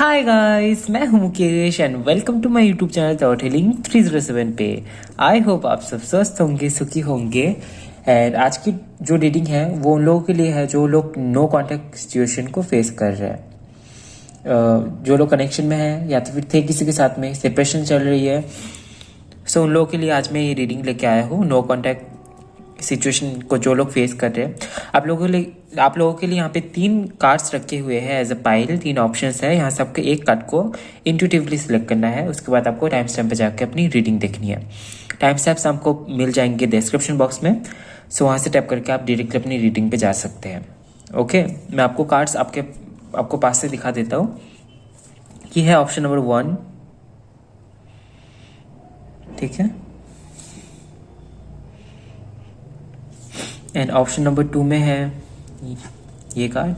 हाय guys, मैं हूं Mukesh and welcome to my YouTube channel thought healing 307 पे। आई होप आप सब स्वस्थ होंगे, सुखी होंगे। एंड आज की जो रीडिंग है वो उन लोगों के लिए है जो लोग नो कांटेक्ट सिचुएशन को फेस कर रहे हैं, जो लोग कनेक्शन में हैं या तो फिर थे किसी के साथ में, सेपरेशन चल रही है। सो उन लोगों के लिए आज मैं ये रीडिंग लेके आया हूँ, नो कांटेक्ट सिचुएशन को जो लोग फेस कर रहे हैं। आप लोगों के लिए यहाँ पे 3 कार्ड्स रखे हुए हैं एज अ पाइल। 3 ऑप्शंस है, यहाँ से आपको एक कार्ड को इंट्यूटिवली सिलेक्ट करना है। उसके बाद आपको टाइम स्टैम्प पे जाकर अपनी रीडिंग देखनी है। टाइम स्टैम्प्स आपको मिल जाएंगे डिस्क्रिप्शन बॉक्स में। सो वहाँ से टैप करके आप डायरेक्टली अपनी रीडिंग पे जा सकते हैं। ओके, मैं आपको कार्ड्स आपको पास से दिखा देता हूँ। ये है ऑप्शन नंबर 1, ठीक है। एंड ऑप्शन नंबर 2 में है ये कार्ड।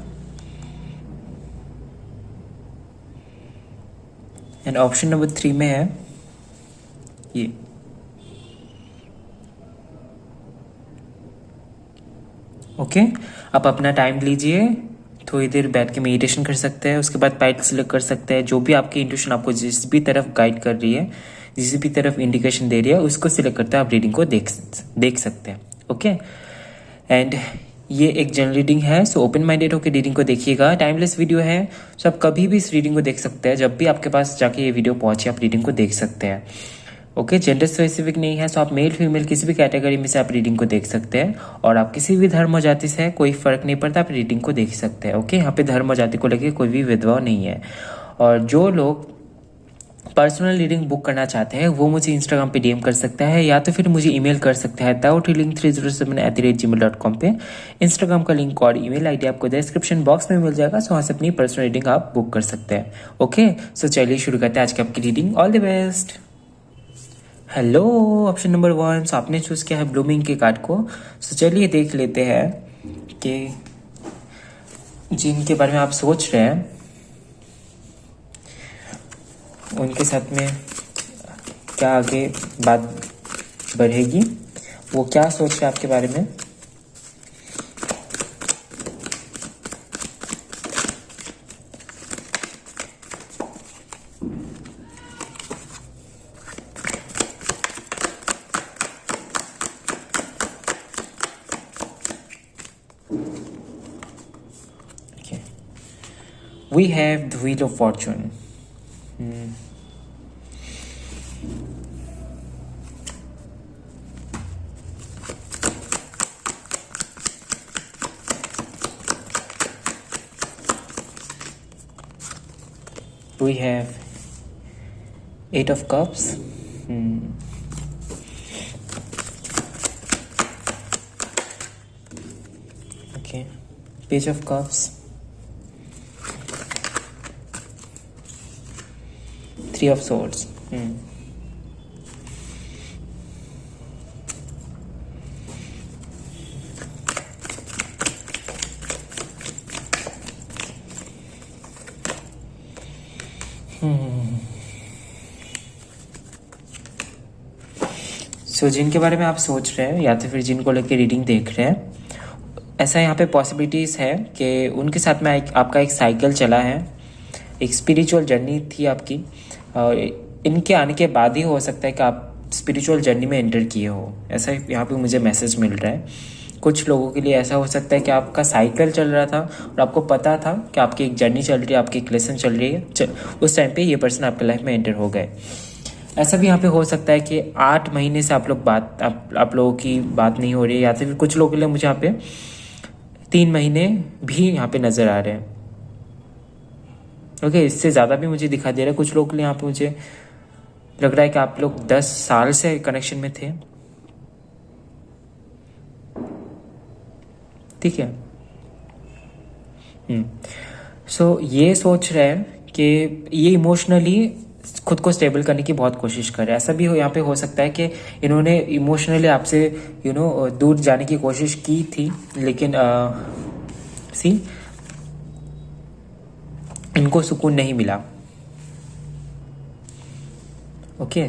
एंड ऑप्शन नंबर 3 में है ये। ओके, आप अपना टाइम लीजिए, थोड़ी देर बैठ के मेडिटेशन कर सकते हैं। उसके बाद पाइल सिलेक्ट कर सकते हैं। जो भी आपकी इंट्यूशन आपको जिस भी तरफ गाइड कर रही है, जिस भी तरफ इंडिकेशन दे रही है, उसको सिलेक्ट करते हैं आप रीडिंग को देख सकते हैं। ओके, एंड ये एक जनरल रीडिंग है, सो ओपन माइंडेड होकर रीडिंग को देखिएगा। टाइमलेस वीडियो है, सो आप कभी भी इस रीडिंग को देख सकते हैं। जब भी आपके पास जाके ये वीडियो पहुंचे आप रीडिंग को देख सकते हैं। ओके, जेंडर स्पेसिफिक नहीं है, सो आप मेल फीमेल किसी भी कैटेगरी में से आप रीडिंग को देख सकते हैं। और आप किसी भी धर्म और जाति से हैं, कोई फर्क नहीं पड़ता, आप रीडिंग को देख सकते हैं। ओके, यहाँ पे धर्म और जाति को लेकर कोई भी भेदभाव नहीं है। और जो लोग पर्सनल रीडिंग बुक करना चाहते हैं वो मुझे इंस्टाग्राम पे डीएम कर सकता है, या तो फिर मुझे ईमेल कर सकता है thoughthealing307@gmail.com पे। इंस्टाग्राम का लिंक और ईमेल आईडी आपको डिस्क्रिप्शन बॉक्स में मिल जाएगा। सो वहाँ से अपनी पर्सनल रीडिंग आप बुक कर सकते हैं। ओके, सो चलिए शुरू करते हैं आज की आपकी reading. All the best. Hello, option number 1, सो आपने चूज किया है ब्लूमिंग के कार्ड को। सो चलिए देख लेते हैं कि जिनके बारे में आप सोच रहे हैं उनके साथ में क्या आगे बात बढ़ेगी, वो क्या सोच रहे हैं आपके बारे में। We have the Wheel of Fortune. We have 8 of Cups. Okay, Page of Cups. 3 of Swords. सो जिनके बारे में आप सोच रहे हैं या तो फिर जिनको लेके रीडिंग देख रहे हैं, ऐसा यहाँ पे पॉसिबिलिटीज़ है कि उनके साथ में आपका एक साइकिल चला है, एक स्पिरिचुअल जर्नी थी आपकी। और इनके आने के बाद ही हो सकता है कि आप स्पिरिचुअल जर्नी में एंटर किए हो, ऐसा यहाँ पे मुझे मैसेज मिल रहा है। कुछ लोगों के लिए ऐसा हो सकता है कि आपका साइकिल चल रहा था और आपको पता था कि आपकी एक जर्नी चल रही है, आपकी एक लेसन चल रही है। उस टाइम पे ये पर्सन आपके लाइफ में एंटर हो गए। ऐसा भी यहाँ पे हो सकता है कि 8 महीने से आप लोगों की बात नहीं हो रही है, या तो फिर कुछ लोगों के लिए मुझे यहाँ पे 3 महीने भी यहाँ पे नज़र आ रहे हैं। ओके, इससे ज़्यादा भी मुझे दिखा दे रहा है। कुछ लोगों के लिए यहाँ पे मुझे लग रहा है कि आप लोग 10 साल से कनेक्शन में थे। ठीक है। सो ये सोच रहे हैं कि ये इमोशनली खुद को स्टेबल करने की बहुत कोशिश कर रहे हैं। ऐसा भी यहाँ पे हो सकता है कि इन्होंने इमोशनली आपसे दूर जाने की कोशिश की थी, लेकिन इनको सुकून नहीं मिला। ओके,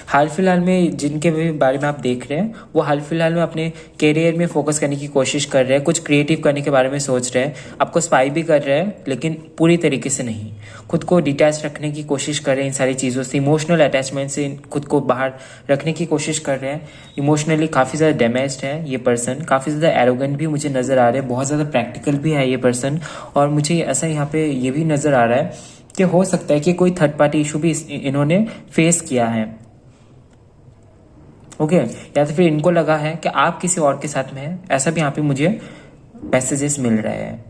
हाल फिलहाल में जिनके भी बारे में आप देख रहे हैं वो हाल फिलहाल में अपने करियर में फोकस करने की कोशिश कर रहे हैं, कुछ क्रिएटिव करने के बारे में सोच रहे हैं, आपको स्पाई भी कर रहे हैं लेकिन पूरी तरीके से नहीं। खुद को डिटैच रखने की कोशिश कर रहे हैं इन सारी चीज़ों से, इमोशनल अटैचमेंट से खुद को बाहर रखने की कोशिश कर रहे हैं। इमोशनली काफ़ी ज़्यादा डैमेज्ड है ये पर्सन, काफ़ी ज़्यादा एरोगेंट भी मुझे नज़र आ रहे हैं, बहुत ज़्यादा प्रैक्टिकल भी है ये पर्सन। और मुझे ऐसा यहाँ पे ये भी नज़र आ रहा है कि हो सकता है कि कोई थर्ड पार्टी इशू भी इन्होंने फेस किया है। ओके, या तो फिर इनको लगा है कि आप किसी और के साथ में हैं, ऐसा भी यहाँ पे मुझे मैसेजेस मिल रहे हैं।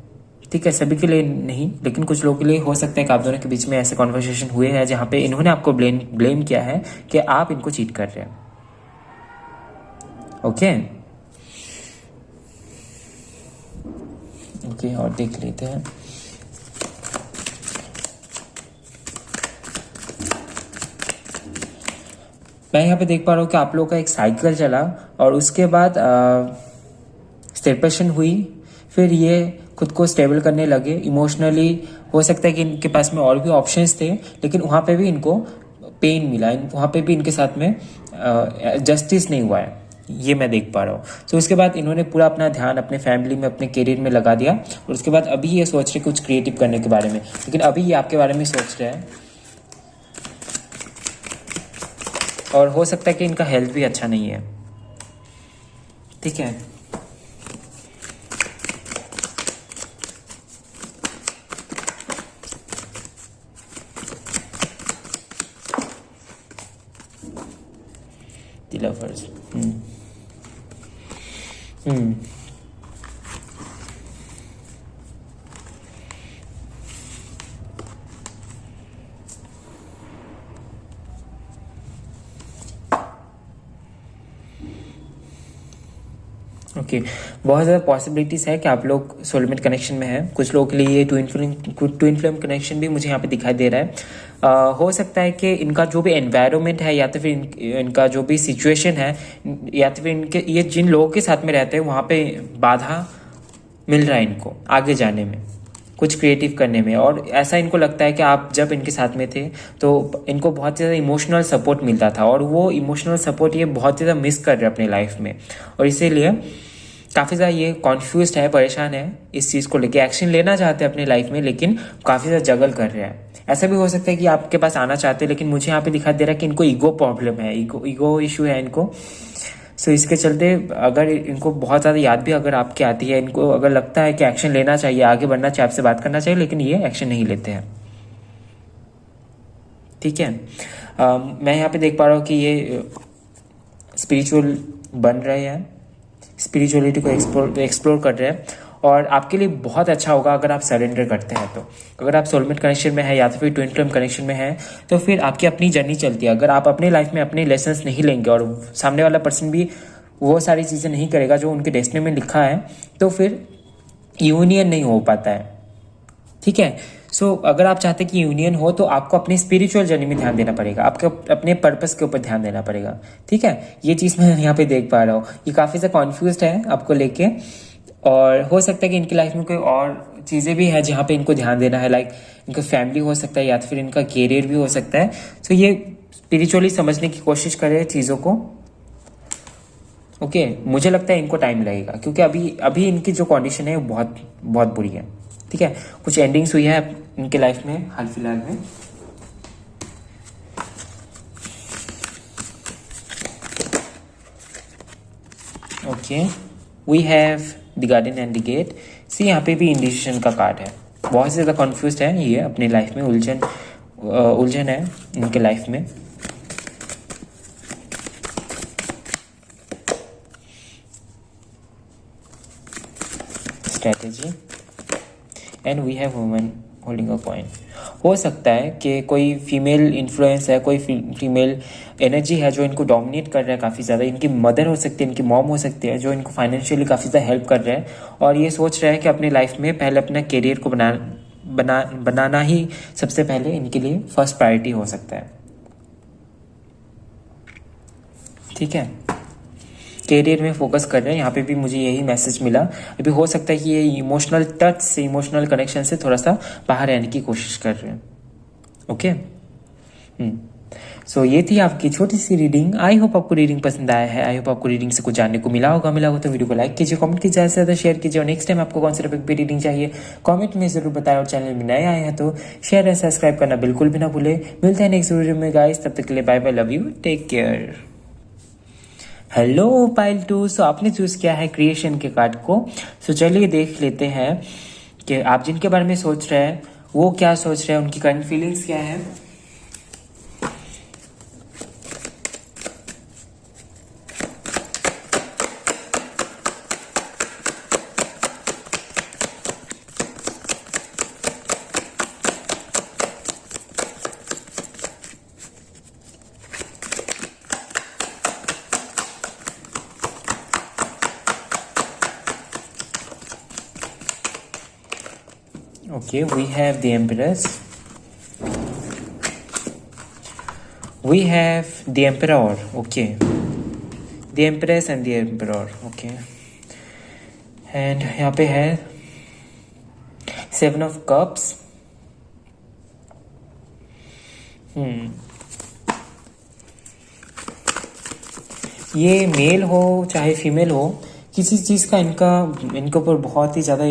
ठीक है, सभी के लिए नहीं लेकिन कुछ लोगों के लिए हो सकता है कि आप दोनों के बीच में ऐसे कॉन्वर्सेशन हुए हैं जहाँ पे इन्होंने आपको ब्लेम किया है कि आप इनको चीट कर रहे हैं। ओके ओके, और देख लेते हैं। मैं यहाँ पे देख पा रहा हूँ कि आप लोगों का एक साइकिल चला और उसके बाद सेपरेशन हुई, फिर ये खुद को स्टेबल करने लगे इमोशनली। हो सकता है कि इनके पास में और भी ऑप्शंस थे लेकिन वहाँ पे भी इनको पेन मिला, वहाँ पे भी इनके साथ में जस्टिस नहीं हुआ है, ये मैं देख पा रहा हूँ। तो उसके बाद इन्होंने पूरा अपना ध्यान अपने फैमिली में, अपने करियर में लगा दिया और उसके बाद अभी ये सोच रहे कुछ क्रिएटिव करने के बारे में, लेकिन अभी ये आपके बारे में सोच रहे हैं। और हो सकता है कि इनका हेल्थ भी अच्छा नहीं है। ठीक है, द लवर्स। ओके, बहुत ज़्यादा पॉसिबिलिटीज़ है कि आप लोग सोलमेट कनेक्शन में हैं। कुछ लोगों के लिए ये ट्विन फ्लेम कनेक्शन भी मुझे यहाँ पे दिखाई दे रहा है। हो सकता है कि इनका जो भी एनवायरनमेंट है या तो फिर इनका जो भी सिचुएशन है या तो फिर इनके ये जिन लोगों के साथ में रहते हैं वहाँ पे बाधा मिल रहा है इनको आगे जाने में, कुछ क्रिएटिव करने में। और ऐसा इनको लगता है कि आप जब इनके साथ में थे तो इनको बहुत ज़्यादा इमोशनल सपोर्ट मिलता था और वो इमोशनल सपोर्ट ये बहुत ज़्यादा मिस कर रहे हैं अपने लाइफ में, और इसीलिए काफ़ी ज़्यादा ये कॉन्फ्यूज है, परेशान है इस चीज़ को लेके। एक्शन लेना चाहते हैं अपने लाइफ में लेकिन काफ़ी ज़्यादा जगल कर रहे हैं। ऐसा भी हो सकता है कि आपके पास आना चाहते हैं लेकिन मुझे यहाँ पे दिखाई दे रहा है कि इनको ईगो प्रॉब्लम है, ईगो इशू है इनको। सो इसके चलते अगर इनको बहुत ज़्यादा याद भी अगर आपकी आती है, इनको अगर लगता है कि एक्शन लेना चाहिए, आगे बढ़ना चाहिए, आपसे बात करना चाहिए, लेकिन ये एक्शन नहीं लेते हैं। ठीक है, मैं यहाँ पे देख पा रहा हूँ कि ये स्पिरिचुअल बन रहे हैं, स्पिरिचुअलिटी को एक्सप्लोर कर रहे हैं और आपके लिए बहुत अच्छा होगा अगर आप सरेंडर करते हैं। तो अगर आप सोलमेट कनेक्शन में है या तो फिर ट्विन फ्लेम कनेक्शन में है तो फिर आपकी अपनी जर्नी चलती है। अगर आप अपने लाइफ में अपने लेसन्स नहीं लेंगे और सामने वाला पर्सन भी वो सारी चीज़ें नहीं करेगा जो उनके डेस्टिनी में लिखा है तो फिर यूनियन नहीं हो पाता है। ठीक है, सो अगर आप चाहते हैं कि यूनियन हो तो आपको अपनी स्पिरिचुअल जर्नी में ध्यान देना पड़ेगा, आपको अपने पर्पस के ऊपर ध्यान देना पड़ेगा। ठीक है, ये चीज़ मैं यहाँ पे देख पा रहा हूँ। ये काफ़ी ज़्यादा कॉन्फ्यूज्ड है आपको लेके और हो सकता है कि इनकी लाइफ में कोई और चीज़ें भी है जहाँ पे इनको ध्यान देना है, लाइक इनका फैमिली हो सकता है या तो फिर इनका कैरियर भी हो सकता है। सो ये स्पिरिचुअली समझने की कोशिश करे चीज़ों को। ओके, मुझे लगता है इनको टाइम लगेगा क्योंकि अभी इनकी जो कंडीशन है वो बहुत बहुत बुरी है। ठीक है, कुछ एंडिंग्स हुई है इनके लाइफ में हाल फिलहाल में। Okay, we have the garden and the gate. See यहाँ पे भी इंडिसीजन का कार्ड है, बहुत ज़्यादा कन्फ्यूज है ये अपनी लाइफ में, उलझन है इनके लाइफ में। Strategy and we have woman holding a coin. हो सकता है कि कोई फीमेल इन्फ्लुएंस है, कोई फीमेल एनर्जी है जो इनको डोमिनेट कर रहा है काफ़ी ज़्यादा। इनकी मदर हो सकती है, इनकी मॉम हो सकती है जो इनको फाइनेंशियली काफ़ी ज़्यादा हेल्प कर रहे हैं और ये सोच रहा है कि अपने लाइफ में पहले अपना करियर को बनाना ही सबसे पहले इनके लिए फर्स्ट प्रायोरिटी हो सकता है। ठीक है, करियर में फोकस कर रहे हैं, यहाँ पे भी मुझे यही मैसेज मिला। अभी हो सकता है कि ये इमोशनल टच से, इमोशनल कनेक्शन से थोड़ा सा बाहर रहने की कोशिश कर रहे हैं। ओके, सो ये थी आपकी छोटी सी रीडिंग। आई होप आपको रीडिंग पसंद आया है। आई होप आपको रीडिंग से कुछ जानने को मिला होगा तो वीडियो को लाइक कीजिए, कमेंट कीजिए, ज़्यादा से ज़्यादा शेयर कीजिए। और नेक्स्ट टाइम आपको कौन से टॉपिक पे रीडिंग चाहिए कमेंट में ज़रूर बताएं। और चैनल में नए आए हैं तो शेयर एंड सब्सक्राइब करना बिल्कुल भी ना भूले। मिलते हैं नेक्स्ट वीडियो में गाइस, तब तक के लिए bye bye, love you, take care. Hello pile 2, so आपने चूज किया है क्रिएशन के कार्ड को। सो चलिए देख लेते हैं कि आप जिनके बारे में सोच रहे हैं वो क्या सोच रहे हैं, उनकी करंट फीलिंग्स क्या है। Okay, we have the Empress. We have the Emperor. Okay, the Empress and the Emperor. Okay, and यहाँ पे है Seven of Cups. ये मेल हो चाहे फीमेल हो, किसी चीज़ का इनके ऊपर बहुत ही ज़्यादा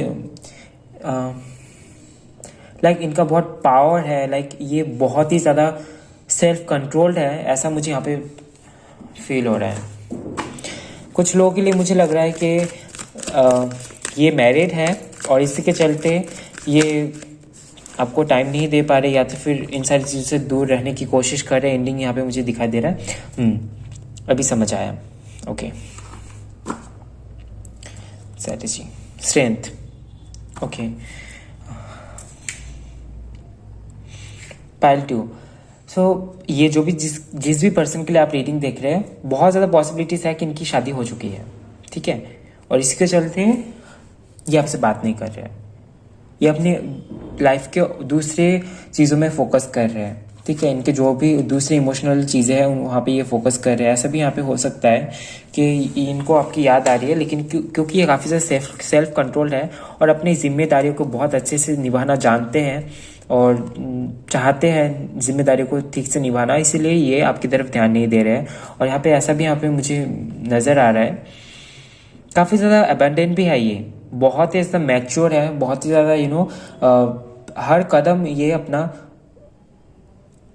इनका बहुत पावर है। ये बहुत ही ज़्यादा सेल्फ कंट्रोल्ड है, ऐसा मुझे यहाँ पे फील हो रहा है। कुछ लोगों के लिए मुझे लग रहा है कि ये मैरिड है और इसी के चलते ये आपको टाइम नहीं दे पा रहे, या तो फिर इन सारी चीज़ों से दूर रहने की कोशिश कर रहे हैं। एंडिंग यहाँ पे मुझे दिखाई दे रहा है। अभी समझ आया। Okay, strategy, strength. Okay, pile 2। सो ये जो भी जिस भी पर्सन के लिए आप रीडिंग देख रहे हैं, बहुत ज़्यादा पॉसिबिलिटीज है कि इनकी शादी हो चुकी है, ठीक है। और इसके चलते ये आपसे बात नहीं कर रहे हैं, ये अपने लाइफ के दूसरे चीज़ों में फोकस कर रहे हैं, ठीक है। इनके जो भी दूसरी इमोशनल चीज़ें हैं वहाँ पे ये फोकस कर रहे हैं। ऐसा भी यहाँ पे हो सकता है कि इनको आपकी याद आ रही है, लेकिन क्योंकि ये काफ़ी ज़्यादा सेल्फ कंट्रोल्ड है और अपनी जिम्मेदारियों को बहुत अच्छे से निभाना जानते हैं और चाहते हैं जिम्मेदारियों को ठीक से निभाना, इसीलिए ये आपकी तरफ ध्यान नहीं दे रहे हैं। और यहाँ पे ऐसा भी यहाँ पे मुझे नज़र आ रहा है, काफ़ी ज़्यादा अबेंडेंट भी है, ये बहुत ही ज़्यादा मैच्योर है, बहुत ही ज़्यादा हर कदम ये अपना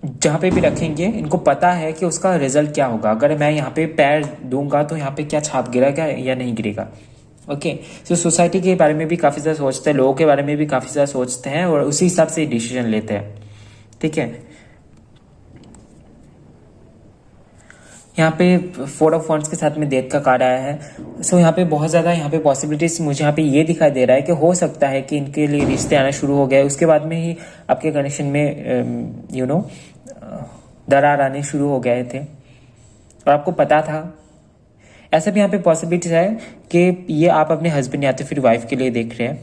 जहाँ पे भी रखेंगे इनको पता है कि उसका रिजल्ट क्या होगा। अगर मैं यहाँ पे पैर दूंगा तो यहाँ पे क्या छाप गिरेगा या नहीं गिरेगा। ओके, सो सोसाइटी के बारे में भी काफ़ी ज़्यादा सोचते हैं, लोगों के बारे में भी काफ़ी ज़्यादा सोचते हैं और उसी हिसाब से डिसीजन लेते हैं, ठीक है। यहाँ पे 4 ऑफ वॉन्ड्स के साथ में डेथ का कार्ड आया है। सो यहाँ पे बहुत ज़्यादा यहाँ पे पॉसिबिलिटीज मुझे यहाँ पे ये दिखाई दे रहा है कि हो सकता है कि इनके लिए रिश्ते आना शुरू हो गए, उसके बाद में ही आपके कनेक्शन में दरार आने शुरू हो गए थे और आपको पता था। ऐसा भी यहाँ पे पॉसिबिलिटीज है कि ये आप अपने हस्बैंड या तो फिर वाइफ के लिए देख रहे हैं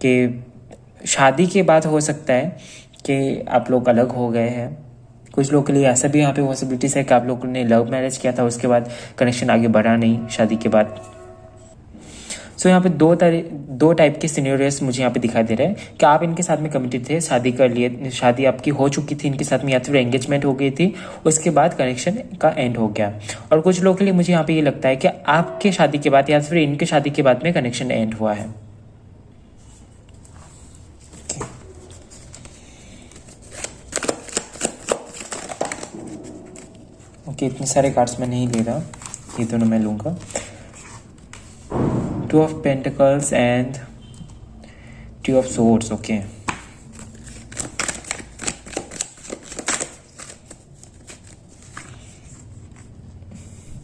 कि शादी के बाद हो सकता है कि आप लोग अलग हो गए हैं। कुछ लोगों के लिए ऐसा भी यहाँ पे पॉसिबिलिटीज है कि आप लोगों ने लव मैरिज किया था, उसके बाद कनेक्शन आगे बढ़ा नहीं शादी के बाद। सो यहाँ पे दो टाइप के सिनेरियोस मुझे यहाँ पे दिखाई दे रहे हैं कि आप इनके साथ में कमिटेड थे, शादी कर लिए, शादी आपकी हो चुकी थी इनके साथ में, या तो फिर एंगेजमेंट हो गई थी, उसके बाद कनेक्शन का एंड हो गया। और कुछ लोगों के लिए मुझे यहाँ पे ये लगता है कि आपके शादी के बाद या फिर इनके शादी के बाद में कनेक्शन एंड हुआ है। ओके, इतने सारे कार्ड्स मैं नहीं ले रहा, ये दोनों मैं लूँगा। 2 of Pentacles and 2 of Swords. Okay.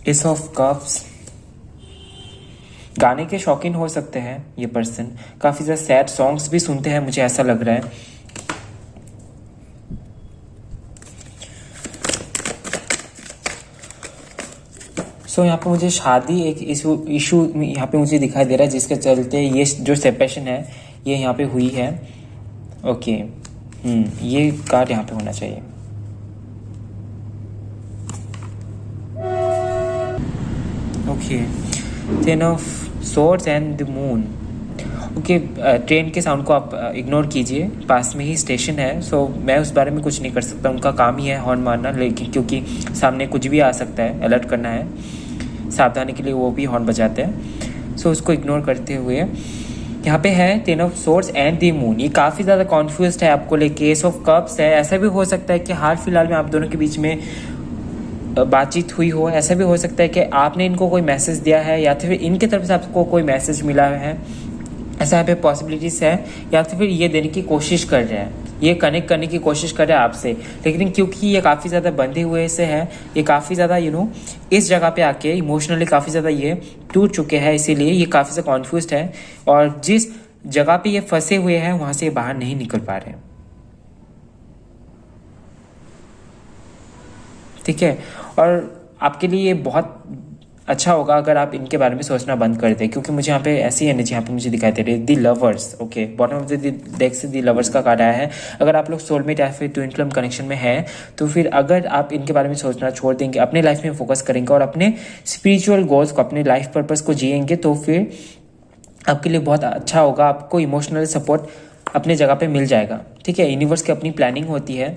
Ace of Cups. गाने के शौकीन हो सकते हैं ये पर्सन, काफ़ी ज़्यादा सैड सॉन्ग्स भी सुनते हैं, मुझे ऐसा लग रहा है। सो यहाँ पे मुझे शादी एक इशू यहाँ पे मुझे दिखाई दे रहा है, जिसके चलते ये जो सेपरेशन है ये यहाँ पे हुई है। ओके, ये कार्ड यहाँ पे होना चाहिए। Okay, 10 of Swords and the Moon। Okay, train के साउंड को आप इग्नोर कीजिए, पास में ही स्टेशन है, सो मैं उस बारे में कुछ नहीं कर सकता, उनका काम ही है हॉर्न मारना, लेकिन क्योंकि सामने कुछ भी आ सकता है, अलर्ट करना है, सावधानी के लिए वो भी हॉर्न बजाते हैं। सो उसको इग्नोर करते हुए यहाँ पे है 10 of swords and the moon. ये काफ़ी ज़्यादा कॉन्फ्यूज है आपको लेके। एस ऑफ कप्स है, ऐसा भी हो सकता है कि हाल फिलहाल में आप दोनों के बीच में बातचीत हुई हो। ऐसा भी हो सकता है कि आपने इनको कोई मैसेज दिया है या तो फिर इनके तरफ से आपको कोई मैसेज मिला है, ऐसा यहाँ पे पॉसिबिलिटीज़ है। या तो फिर ये देने की कोशिश कर रहे हैं, ये कनेक्ट करने की कोशिश कर रहे हैं आपसे, लेकिन क्योंकि ये काफ़ी ज़्यादा बंधे हुए से है, ये काफ़ी ज़्यादा इस जगह पे आके इमोशनली काफ़ी ज़्यादा ये टूट चुके हैं, इसीलिए ये काफ़ी ज़्यादा कॉन्फ्यूज्ड है और जिस जगह पे ये फंसे हुए हैं वहाँ से ये बाहर नहीं निकल पा रहे हैं। ठीक है, और आपके लिए ये बहुत अच्छा होगा अगर आप इनके बारे में सोचना बंद कर दें, क्योंकि मुझे यहाँ पे ऐसी एनर्जी यहाँ पे मुझे दिखाई दे रही है। The lovers, okay, bottom of the deck से दी लवर्स का कार्ड आया है। अगर आप लोग सोलमेट या फिर ट्विन फ्लेम कनेक्शन में हैं तो फिर अगर आप इनके बारे में सोचना छोड़ देंगे, अपने लाइफ में फोकस करेंगे और अपने स्पिरिचुअल गोल्स को, अपने लाइफ पर्पस को जिएंगे, तो फिर आपके लिए बहुत अच्छा होगा। आपको इमोशनल सपोर्ट अपने जगह पे मिल जाएगा। ठीक है, यूनिवर्स की अपनी प्लानिंग होती है।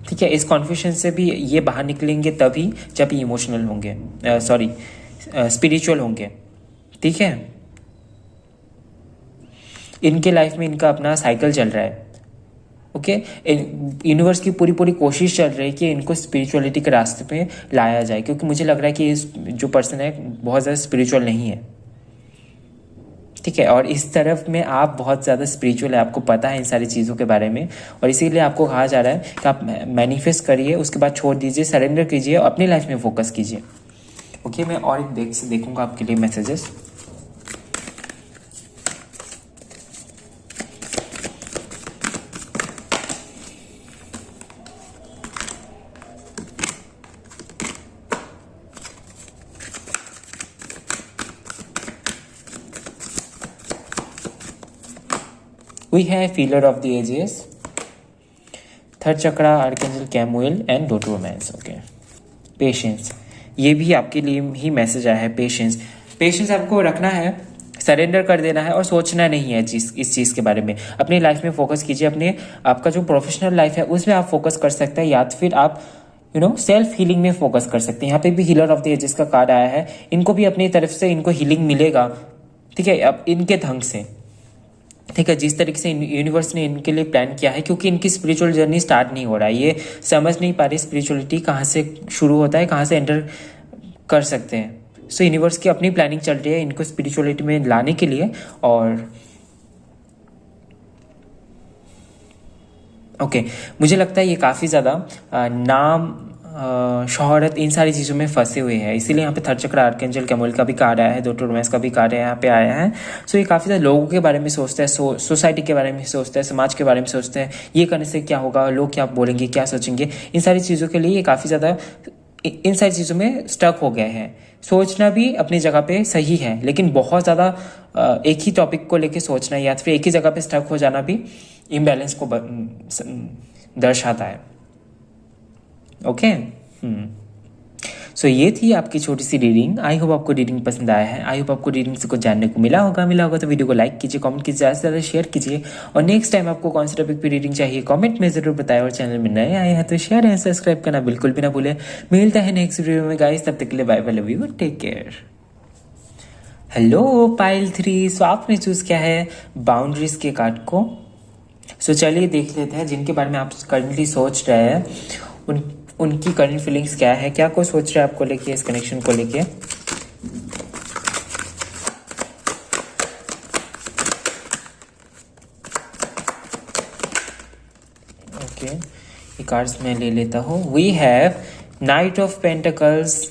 ठीक है, इस कॉन्फ्यूजन से भी ये बाहर निकलेंगे तभी जब ये इमोशनल होंगे, सॉरी स्पिरिचुअल होंगे। ठीक है, इनके लाइफ में इनका अपना साइकिल चल रहा है। ओके, यूनिवर्स की पूरी पूरी कोशिश चल रही है कि इनको स्पिरिचुअलिटी के रास्ते पे लाया जाए, क्योंकि मुझे लग रहा है कि इस जो पर्सन है बहुत ज़्यादा स्पिरिचुअल नहीं है। ठीक है, और इस तरफ में आप बहुत ज़्यादा स्पिरिचुअल है, आपको पता है इन सारी चीज़ों के बारे में, और इसीलिए आपको कहा जा रहा है कि आप मैनिफेस्ट करिए, उसके बाद छोड़ दीजिए, सरेंडर कीजिए और अपनी लाइफ में फोकस कीजिए। ओके, मैं और एक देख से देखूंगा आपके लिए messages. We have Feeler of the Ages, third chakra, archangel Camael and डोटो रोमांस। ओके, पेशेंस, ये भी आपके लिए ही मैसेज आया है। पेशेंस, पेशेंस आपको रखना है, सरेंडर कर देना है और सोचना नहीं है इस चीज़ के बारे में। अपनी लाइफ में फोकस कीजिए, अपने आपका जो प्रोफेशनल लाइफ है उसमें आप फोकस कर सकते हैं, या तो फिर आप सेल्फ हीलिंग में फोकस कर सकते हैं। यहाँ पे भी हीलर ऑफ द एजेस का कार्ड आया है, इनको भी अपनी तरफ से इनको हीलिंग मिलेगा। ठीक है, अब इनके ढंग से, ठीक है, जिस तरीके से यूनिवर्स ने इनके लिए प्लान किया है, क्योंकि इनकी स्पिरिचुअल जर्नी स्टार्ट नहीं हो रहा है, ये समझ नहीं पा रही स्पिरिचुअलिटी कहाँ से शुरू होता है, कहाँ से एंटर कर सकते हैं। सो यूनिवर्स की अपनी प्लानिंग चल रही है इनको स्पिरिचुअलिटी में लाने के लिए। और ओके, मुझे लगता है ये काफ़ी ज़्यादा नाम शोहरत इन सारी चीज़ों में फंसे हुए हैं, इसीलिए यहाँ पे थर्ड चक्र, आर्कएंजल कैमुएल का भी कार्ड आया है, डोटो रोमांस का भी कार्ड है यहाँ पे आया है। सो ये काफ़ी ज़्यादा लोगों के बारे में सोचता है, सोसाइटी के बारे में सोचता है, समाज के बारे में सोचता है, ये करने से क्या होगा, लोग क्या बोलेंगे, क्या सोचेंगे, इन सारी चीज़ों के लिए ये काफ़ी ज़्यादा इन सारी चीज़ों में स्टक हो गए हैं। सोचना भी अपनी जगह पे सही है, लेकिन बहुत ज़्यादा एक ही टॉपिक को लेके सोचना या फिर एक ही जगह पे स्टक हो जाना भी इम्बैलेंस को दर्शाता है। ओके, सो ये थी आपकी छोटी सी रीडिंग। आई होप आपको रीडिंग पसंद आया है, आई होप आपको रीडिंग से कुछ जानने को मिला होगा तो वीडियो को लाइक कीजिए, कमेंट कीजिए, ज़्यादा से ज़्यादा शेयर कीजिए, और नेक्स्ट टाइम आपको कौन सा टॉपिक पे रीडिंग चाहिए कमेंट में ज़रूर बताएं, और चैनल में नए आए हैं तो शेयर एंड सब्सक्राइब करना बिल्कुल भी ना भूलें। मिलता है नेक्स्ट वीडियो में गाइस, तब तक के लिए bye bye, love you, take care. Hello pile 3, so आपने चूज़ किया है बाउंड्रीज के कार्ड को। सो चलिए देख लेते हैं जिनके बारे में आप करंटली सोच रहे हैं उनकी करंट फीलिंग्स क्या है, क्या कोई सोच रहा है आपको लेके, इस कनेक्शन को लेके। ओके, ये कार्ड्स मैं ले लेता हूँ। We have knight of pentacles,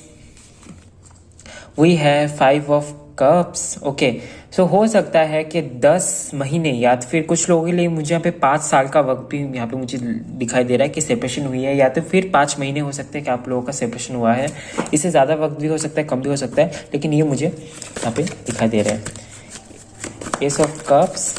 we have 5 of cups. Okay, so हो सकता है कि 10 महीने या फिर कुछ लोगों के लिए मुझे यहाँ पे 5 साल का वक्त भी यहाँ पे मुझे दिखाई दे रहा है कि सेपरेशन हुई है, या तो फिर 5 महीने हो सकते हैं कि आप लोगों का सेपरेशन हुआ है। इससे ज़्यादा वक्त भी हो सकता है, कम भी हो सकता है, लेकिन ये मुझे यहाँ पे दिखाई दे रहा है। S of cups,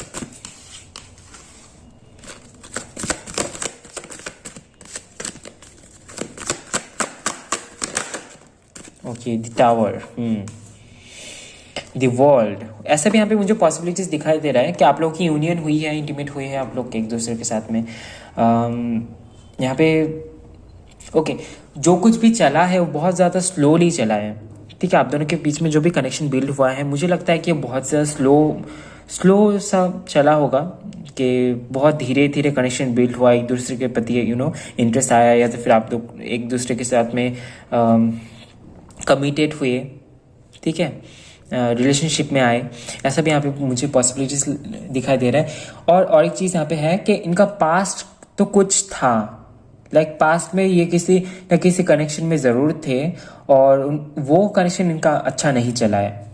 okay, the tower, the world, ऐसा भी यहाँ पे मुझे पॉसिबिलिटीज दिखाई दे रहा है कि आप लोगों की यूनियन हुई है, इंटीमेट हुई है आप लोग एक दूसरे के साथ में। यहाँ पे ओके, जो कुछ भी चला है वो बहुत ज़्यादा स्लोली चला है, ठीक है। आप दोनों के बीच में जो भी कनेक्शन बिल्ड हुआ है, मुझे लगता है कि बहुत ज़्यादा स्लो सा चला होगा, कि बहुत धीरे धीरे कनेक्शन बिल्ड हुआ, एक दूसरे के प्रति इंटरेस्ट आया, या तो फिर आप लोग एक दूसरे के साथ में कमिटेड हुए, ठीक है, रिलेशनशिप में आए, ऐसा भी यहाँ पे मुझे पॉसिबिलिटीज दिखाई दे रहा है। और एक चीज़ यहाँ पे है कि इनका पास्ट तो कुछ था, लाइक पास्ट में ये किसी न किसी कनेक्शन में ज़रूर थे, और वो कनेक्शन इनका अच्छा नहीं चला है,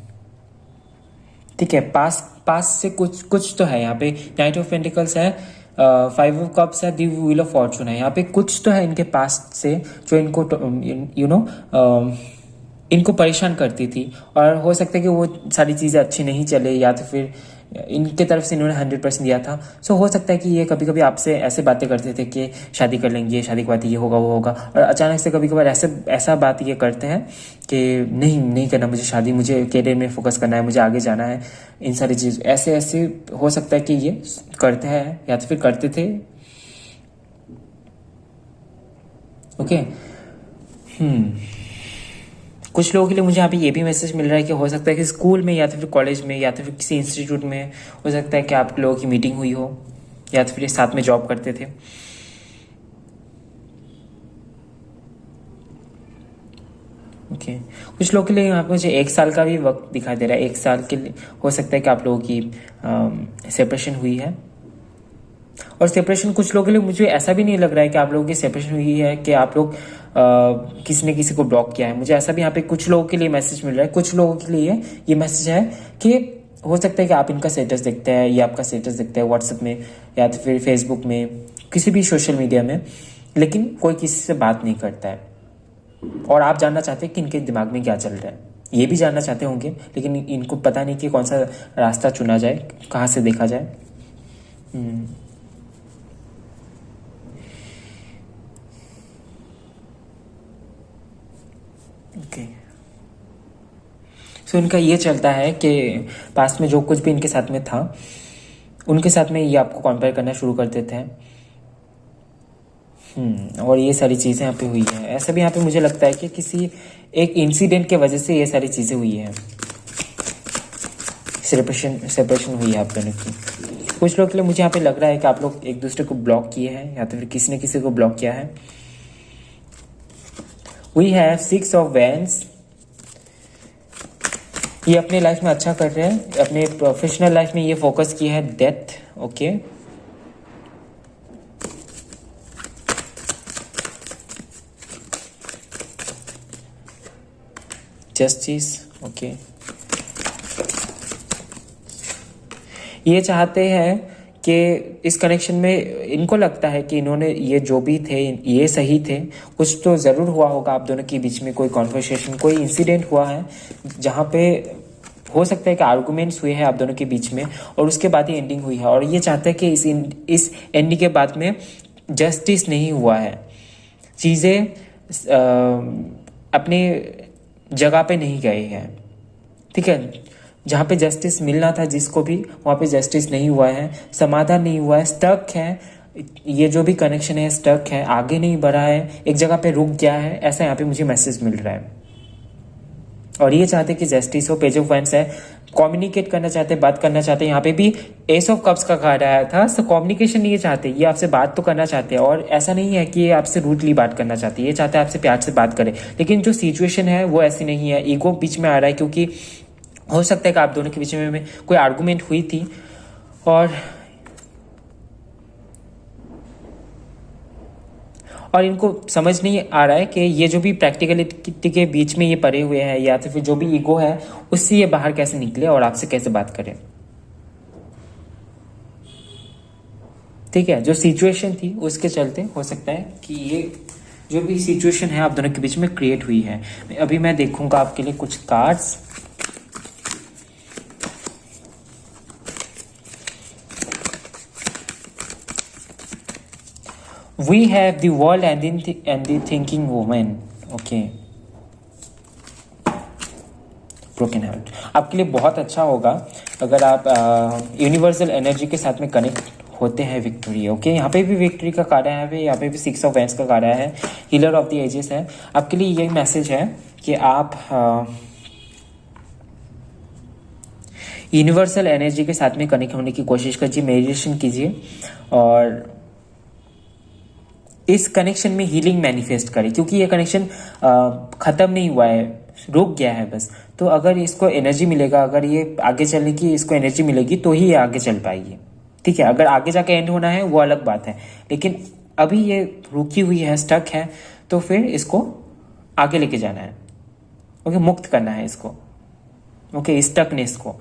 ठीक है। पास्ट से कुछ तो है यहाँ पे। नाइट ऑफ पेंटिकल्स है, 5 ऑफ कप्स है, द व्हील ऑफ फॉर्चून है, यहाँ पे कुछ तो है इनके पास्ट से जो इनको इनको परेशान करती थी, और हो सकता है कि वो सारी चीज़ें अच्छी नहीं चले, या तो फिर इनके तरफ से इन्होंने 100% दिया था। सो हो सकता है कि ये कभी कभी आपसे ऐसे बातें करते थे कि शादी कर लेंगे, शादी के बाद ये होगा वो होगा, और अचानक से कभी कभार ऐसा बात ये करते हैं कि नहीं करना मुझे शादी, मुझे करियर में फोकस करना है, मुझे आगे जाना है, इन सारी चीज़ ऐसे हो सकता है कि ये करते हैं, या तो फिर करते थे। ओके, कुछ लोगों के लिए मुझे यहाँ पे ये भी मैसेज मिल रहा है कि हो सकता है कि स्कूल में, या तो फिर कॉलेज में, या तो फिर किसी इंस्टीट्यूट में हो सकता है कि आप लोगों की मीटिंग हुई हो, या तो फिर साथ में जॉब करते थे। ओके, कुछ लोगों के लिए यहाँ पे मुझे 1 साल का भी वक्त दिखाई दे रहा है। 1 साल के लिए हो सकता है कि आप लोगों की सेपरेशन हुई है, और सेपरेशन कुछ लोगों के लिए मुझे ऐसा भी नहीं लग रहा है कि आप लोगों की सेपरेशन हुई है कि आप लोग किसी ने किसी को ब्लॉक किया है। मुझे ऐसा भी यहाँ पे कुछ लोगों के लिए मैसेज मिल रहा है। कुछ लोगों के लिए ये मैसेज है कि हो सकता है कि आप इनका स्टेटस देखते हैं, या आपका स्टेटस देखते हैं व्हाट्सएप में, या तो फिर फेसबुक में, किसी भी सोशल मीडिया में, लेकिन कोई किसी से बात नहीं करता है, और आप जानना चाहते हैं कि इनके दिमाग में क्या चल रहा है। ये भी जानना चाहते होंगे, लेकिन इनको पता नहीं कि कौन सा रास्ता चुना जाए, कहाँ से देखा जाए। ओके, सो इनका ये चलता है कि पास्ट में जो कुछ भी इनके साथ में था, उनके साथ में ये आपको कंपेयर करना शुरू कर देते हैं। और ये सारी चीज़ें यहाँ पे हुई है। ऐसा भी यहाँ पे मुझे लगता है कि किसी एक इंसिडेंट के वजह से ये सारी चीज़ें हुई है, सेपरेशन हुई है आप दोनों की। कुछ लोग के लिए मुझे यहाँ पे लग रहा है कि आप लोग एक दूसरे को ब्लॉक किए हैं, या तो फिर किसी ने किसी को ब्लॉक किया है। वी हैव 6 ऑफ वैंड्स, ये अपने लाइफ में अच्छा कर रहे हैं, अपने प्रोफेशनल लाइफ में ये फोकस किया है डेथ। Okay, justice. ओके, ये चाहते हैं कि इस कनेक्शन में इनको लगता है कि इन्होंने ये जो भी थे ये सही थे, कुछ तो ज़रूर हुआ होगा आप दोनों के बीच में, कोई कॉन्वर्सेशन, कोई इंसिडेंट हुआ है जहाँ पे हो सकता है कि आर्गुमेंट्स हुए हैं आप दोनों के बीच में, और उसके बाद ही एंडिंग हुई है। और ये चाहते हैं कि इस एंडिंग के बाद में जस्टिस नहीं हुआ है, चीज़ें अपने जगह पे नहीं गए हैं, ठीक है। जहाँ पे जस्टिस मिलना था जिसको भी, वहाँ पे जस्टिस नहीं हुआ है, समाधान नहीं हुआ है, स्टक है। ये जो भी कनेक्शन है स्टक है, आगे नहीं बढ़ा है, एक जगह पे रुक गया है, ऐसा यहाँ पे मुझे मैसेज मिल रहा है। और ये चाहते कि जस्टिस हो। पेज ऑफ वैंड्स है, कम्युनिकेट करना चाहते, बात करना चाहते। यहाँ पे भी एस ऑफ कप्स का कार्ड आया था, सो कम्युनिकेशन नहीं चाहते, ये आपसे बात तो करना चाहते हैं, और ऐसा नहीं है कि ये आपसे रूडली बात करना चाहते हैं, ये चाहते हैं आपसे प्यार से बात करें। लेकिन जो सिचुएशन है वो ऐसी नहीं है, ईगो बीच में आ रहा है, क्योंकि हो सकता है कि आप दोनों के बीच में कोई आर्गुमेंट हुई थी, और इनको समझ नहीं आ रहा है कि ये जो भी प्रैक्टिकलिटी के बीच में ये पड़े हुए हैं, या तो फिर जो भी ईगो है उससे ये बाहर कैसे निकले और आपसे कैसे बात करें, ठीक है। जो सिचुएशन थी उसके चलते हो सकता है कि ये जो भी सिचुएशन है आप दोनों के बीच में क्रिएट हुई है। अभी मैं देखूंगा आपके लिए कुछ cards. We have the world and the thinking woman. Okay. Broken heart. आपके लिए बहुत अच्छा होगा अगर आप यूनिवर्सल एनर्जी के साथ में कनेक्ट होते हैं विक्टोरी। ओके, यहाँ पे भी विक्टोरी का कार्ड आया है, यहाँ पे भी 6 ऑफ वैंड्स का कार्ड आया है, हीलर ऑफ द एजेस है। आपके लिए यही मैसेज है कि आप यूनिवर्सल एनर्जी के साथ में कनेक्ट होने की कोशिश कीजिए, मेडिटेशन कीजिए और इस कनेक्शन में हीलिंग मैनिफेस्ट करें, क्योंकि ये कनेक्शन खत्म नहीं हुआ है, रुक गया है बस। तो अगर इसको एनर्जी मिलेगा, अगर ये आगे चलने की इसको एनर्जी मिलेगी तो ही ये आगे चल पाएगी। ठीक है, अगर आगे जाके एंड होना है वो अलग बात है, लेकिन अभी ये रुकी हुई है, स्टक है, तो फिर इसको आगे लेके जाना है। ओके, मुक्त करना है इसको। ओके, स्टकनेस को।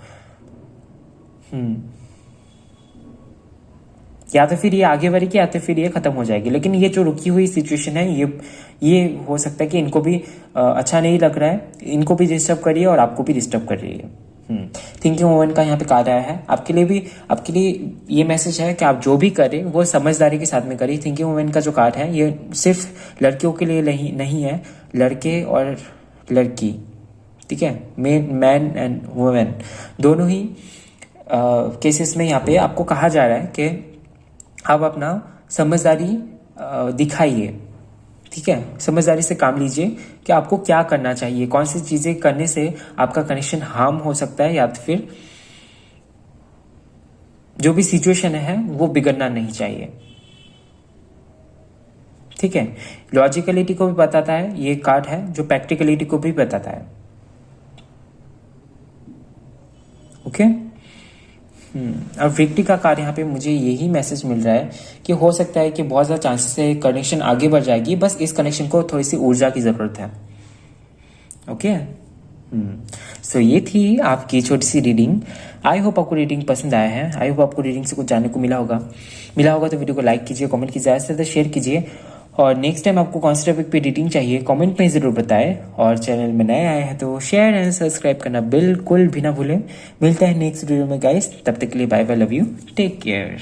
या तो फिर ये आगे बढ़ेगी या तो फिर ये खत्म हो जाएगी, लेकिन ये जो रुकी हुई सिचुएशन है ये हो सकता है कि इनको भी अच्छा नहीं लग रहा है, इनको भी डिस्टर्ब कर रही है और आपको भी डिस्टर्ब कर रही है। थिंकिंग वुमन का यहाँ पे कार्ड आया है। आपके लिए ये मैसेज है कि आप जो भी करें वो समझदारी के साथ में करें। थिंकिंग वुमन का जो कार्ड है ये सिर्फ लड़कियों के लिए नहीं है, लड़के और लड़की, ठीक है, मैन एंड वुमेन दोनों ही केसेस में यहाँ पे आपको कहा जा रहा है कि आप अपना समझदारी दिखाइए। ठीक है, समझदारी से काम लीजिए कि आपको क्या करना चाहिए, कौन सी चीजें करने से आपका कनेक्शन हार्म हो सकता है या फिर जो भी सिचुएशन है वो बिगड़ना नहीं चाहिए। ठीक है, लॉजिकलिटी को भी बताता है ये कार्ड है, जो प्रैक्टिकलिटी को भी बताता है। ओके, और विक्ट्री का कार्ड यहाँ पे मुझे यही मैसेज मिल रहा है कि हो सकता है कि बहुत ज़्यादा चांसेस है कनेक्शन आगे बढ़ जाएगी, बस इस कनेक्शन को थोड़ी सी ऊर्जा की ज़रूरत है। ओके, सो ये थी आपकी छोटी सी रीडिंग। आई होप आपको रीडिंग पसंद आया है, आई होप आपको रीडिंग से कुछ जानने को मिला होगा तो वीडियो को लाइक कीजिए, कमेंट कीजिए, ज़्यादा से ज़्यादा शेयर कीजिए और नेक्स्ट टाइम आपको कौन से टॉपिक पे रीडिंग चाहिए कमेंट में ज़रूर बताएं। और चैनल में नए आए हैं तो शेयर एंड सब्सक्राइब करना बिल्कुल भी ना भूलें। मिलता है नेक्स्ट वीडियो में गाइस, तब तक के लिए bye bye, love you, take care.